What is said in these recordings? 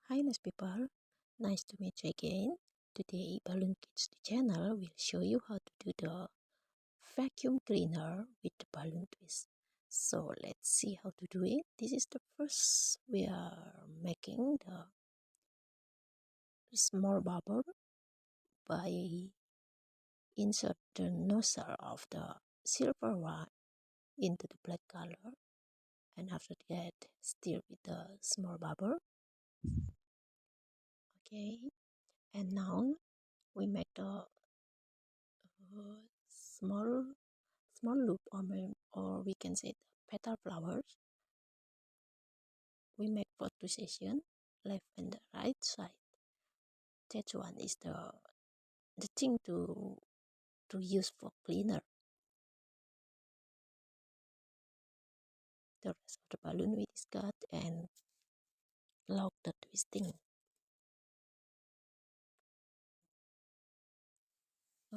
Hi nice people, nice to meet you again. Today Balloon Kids channel will show you how to do the vacuum cleaner with the balloon twist. So let's see how to do it. This is the first we are making the small bubble by insert the nozzle of the silver one into the black color, and after that stir with the small bubble. Okay, and now we make the small loop, or we can say the petal flowers. We make for two sessions, left and the right side. That one is the thing to use for cleaner. The rest of the balloon we discard and lock the twisting.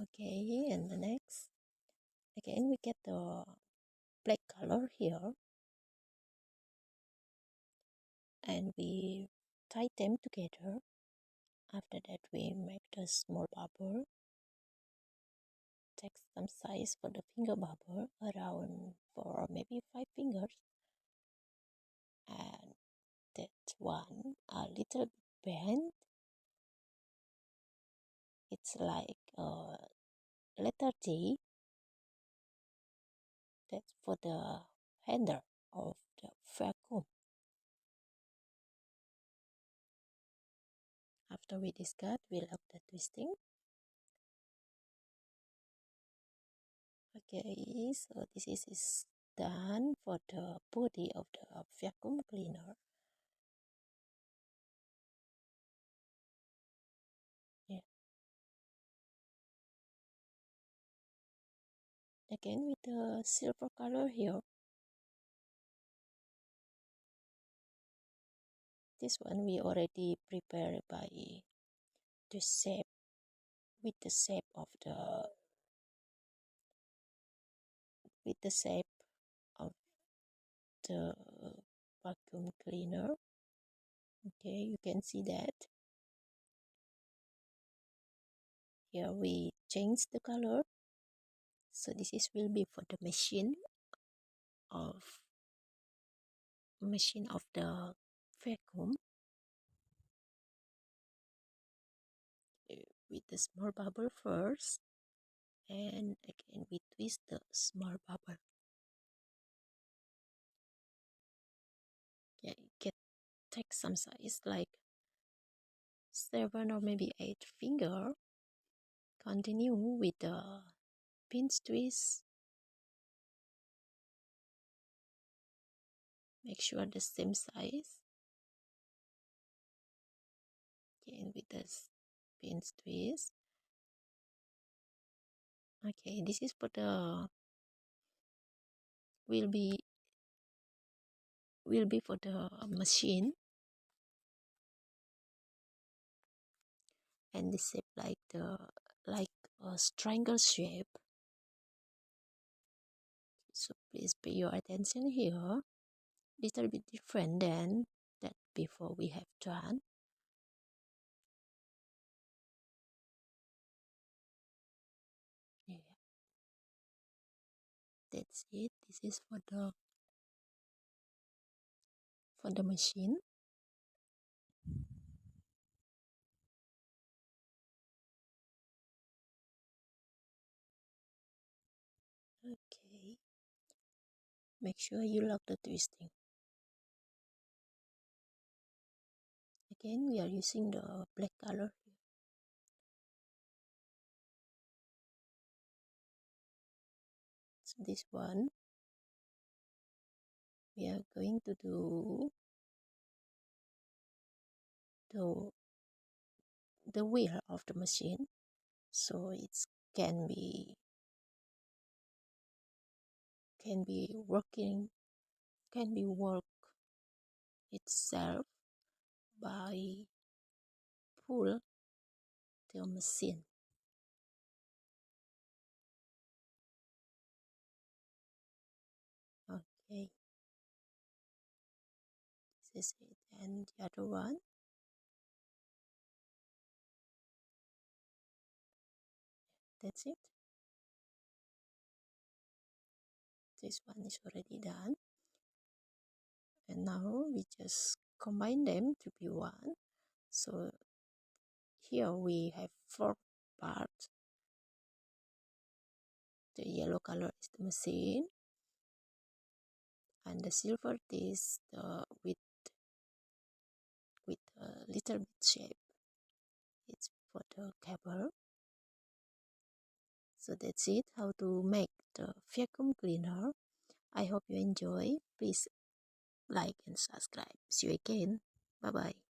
Okay, and the next, again we get the black color here, and we tie them together. After that we make the small bubble. Take some size for the finger bubble, around 4 or maybe 5 fingers, and that one a little bit bent. It's like a letter T. That's for the handle of the vacuum. After we discard, we lock the twisting. Okay, so this is done for the body of the vacuum cleaner. Yeah. Again with the silver color here. This one we already prepared by the shape, with the shape of the vacuum cleaner. Okay, you can see that here we change the color. So this is will be for the of machine of the vacuum. With the small bubble first, and again we twist the small bubble. Yeah, take some size like 7 or maybe 8 finger. Continue with the pinch twist. Make sure the same size. Again with the pinch twist. Okay, this is for the will be for the machine, and the shape like a triangle shape. So please pay your attention here. Little bit different than that before we have done. Yeah, that's it. This is for the machine. Okay, make sure you lock the twisting. Again, we are using the black color here. So this one we are going to do the wheel of the machine, so it can be working, can be work itself by pull the machine. Okay, this is it. And the other one, That's it. This one is already done. And now we just combine them to be one. So here we have 4 parts. The yellow color is the machine, and the silver is the with a little bit shape. It's for the cable. So that's it, how to make the vacuum cleaner. I hope you enjoy. Please like and subscribe. See you again. Bye bye.